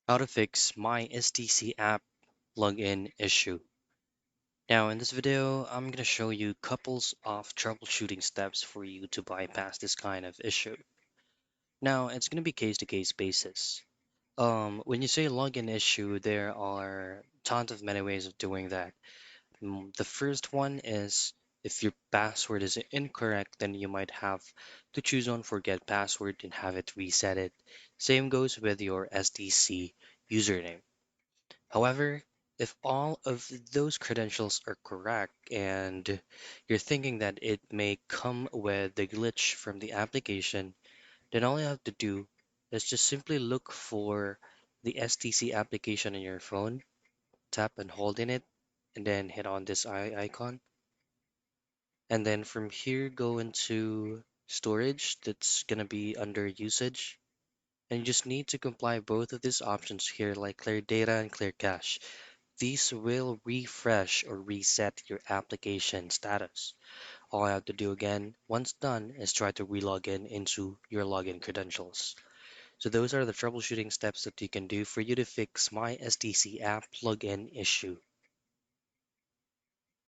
How to fix my STC app login issue. Now in this video, I'm going to show you couples of troubleshooting steps for you to bypass this kind of issue. Now it's going to be case to case basis. When you say login issue, there are tons of many ways of doing that. The first one is if your password is incorrect, then you might have to choose on forget password and have it reset it. Same goes with your SDC username. However, if all of those credentials are correct and you're thinking that it may come with the glitch from the application, then all you have to do is just simply look for the STC application on your phone, tap and hold in it, and then hit on this eye icon. And then from here, go into storage that's going to be under usage. And you just need to comply both of these options here, like clear data and clear cache. These will refresh or reset your application status. All I have to do again, once done, is try to relog in into your login credentials. So those are the troubleshooting steps that you can do for you to fix my STC app login issue.